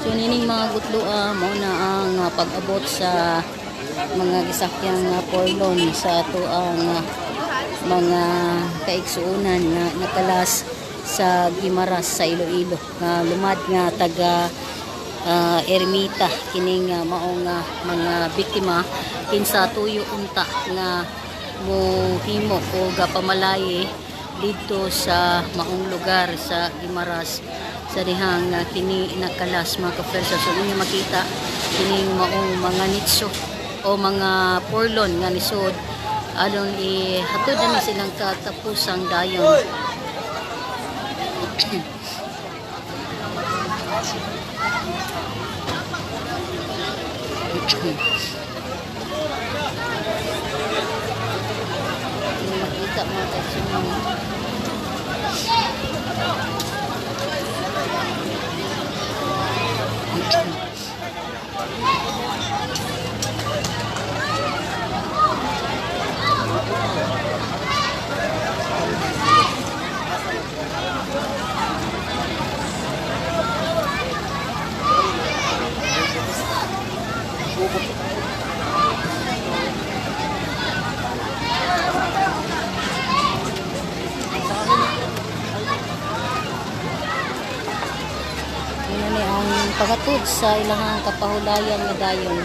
So nining mga gutloa mo na ang pag-abot sa mga gisakyang porlon sa ato ang mga kaigsuunan na nakalas sa Guimaras sa Iloilo nga lumad nga taga ermita kining maong mga biktima kinsa tuyo unta nga mohimo o gapamalaye dito sa maong lugar sa Guimaras sa dihang kini nakalas mga ka-friends. So ninyo makita kining maong mga nitso o mga porlon nga nisod alon hatod na silang katapusang dayon. Makita mga kasunong ang pagatod sa ilang kapahulayan nga dayon.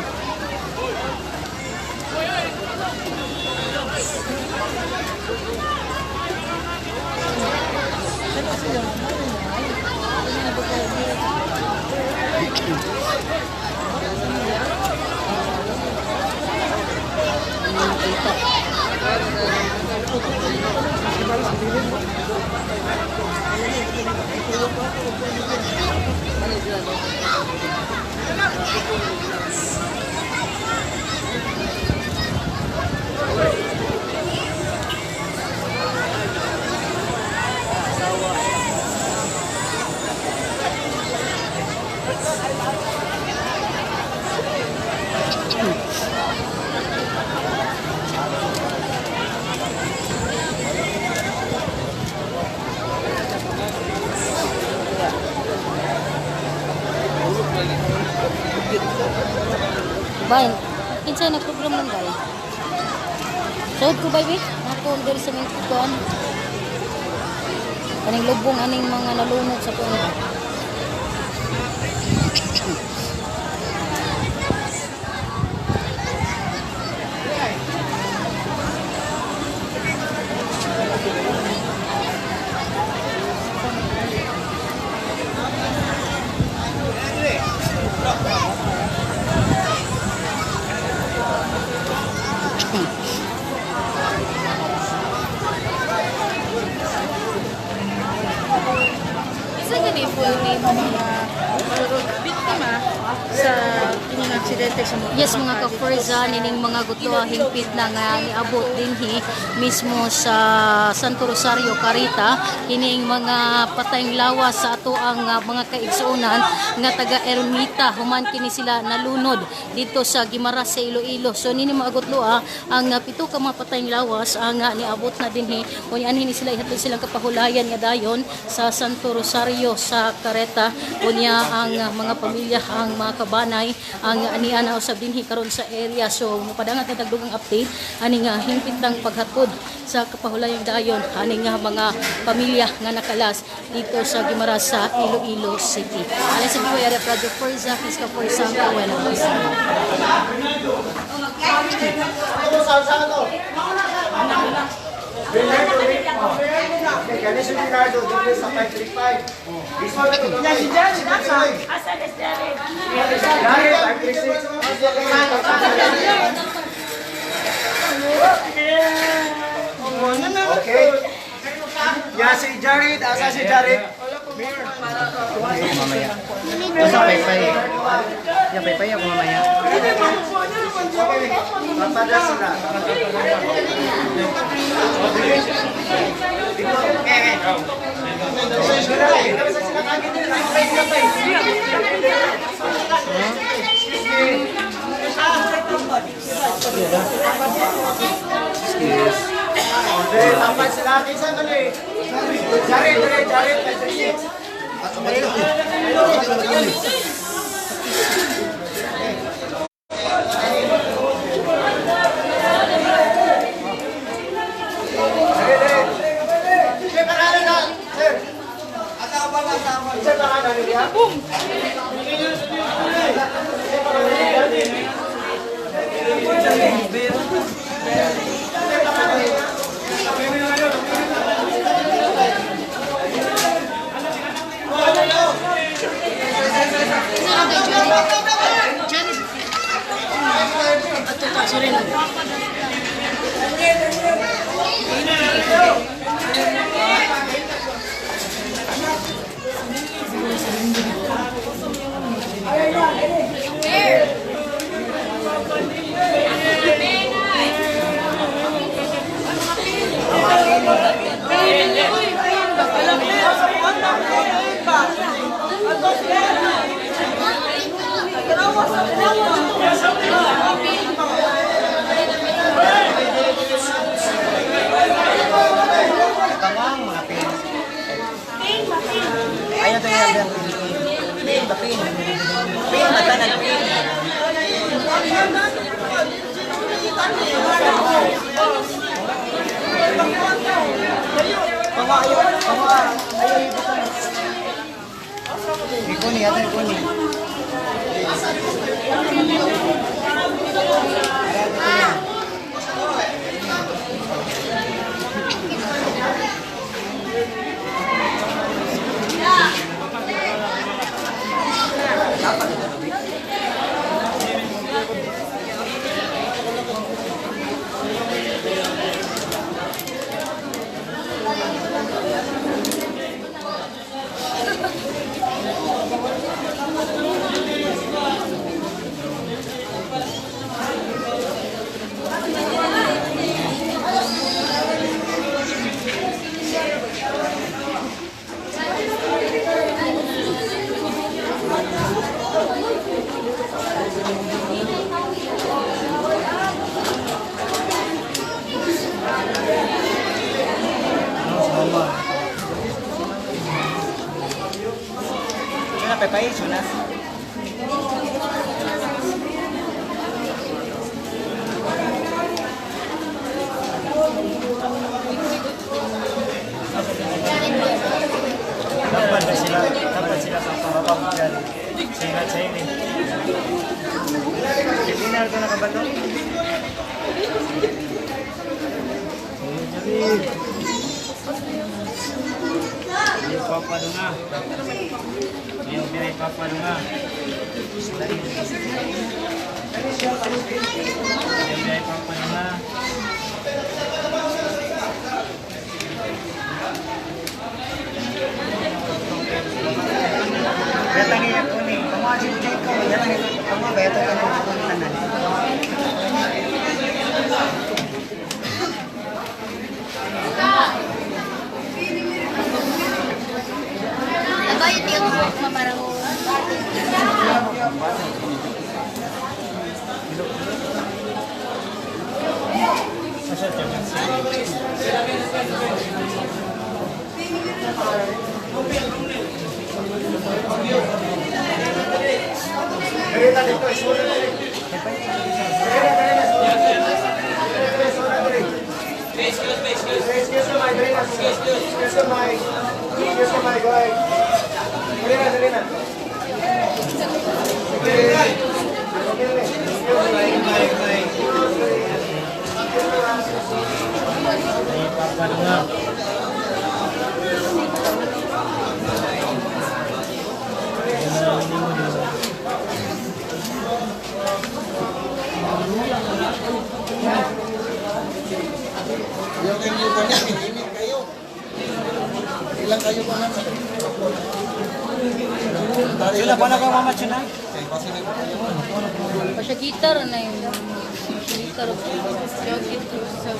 Bay, kinsa na program lang bay. Sod ko bay, ako diri sa mga kuan. Kaning lubong aning mga nalunod sa kuan. Biktima sa kining aksidente sa motor. Yes mga ka-Forza, nining mga gutloa hingpit na nga niabot dinhi mismo sa Santo Rosario, Carita, kining mga patayng lawas sa ato ang mga kaigsuunan nga taga ermita human kini sila nalunod dito sa Guimaras sa Iloilo. So nini mga gutloa ang pito ka mga patayng lawas ang niabot na dinhi o anhin sila ihatod silang kapahulayan nga dayon sa Santo Rosario sa Carita. Unya ang mga pamilya, ang mga kabanay ang aniya na usab dinhi karon sa area. So mopadangat na dagdugang update ani nga hingpit ng paghatod sa kapahulayang dayon ani nga mga pamilya nga nakalas dito sa Guimaras sa Iloilo City. Alas sa Kuya Radio Forza, Kiska Forza, Kawena. Ganesh Ricardo, dito sa 535. This one na ito. Yan si Jared. Asan is Jared? Jared, 536. Okay. Yan si Jared. Asan si Jared? Mamaya. Basta paypay. Yan, paypay ako mamaya. Papada sila. Excuse. Tampan sila. Kinsan ka ni? Jared. Ayaw tayo yan. Pin, pin. Pin, matanan, pin. Ikuni, ito ikuni. Pepay, sunas. Dapat sila sa pamabang dyan. Singat sa ini. Pinar ko na kabato. Yung papado nga. Yung biray papado nga. Yung biray papado nga. Yatang iya ko ni. Pamasin ko dyan ko. Yatang iya ko. Pamasin ko dyan ko. Bayad yung maparang Ilang kayo pa naman? Sila pa na ka mamatch na? o siya gitar na yung gitar siya gitar sa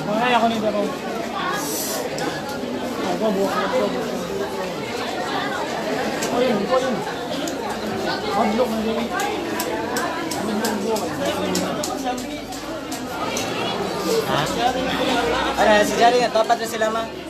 Makaya ko nito ron. Ako bukas na ito. Ayun. Hadlok na rin. Ano, si Jari nga, dapat na sila ma.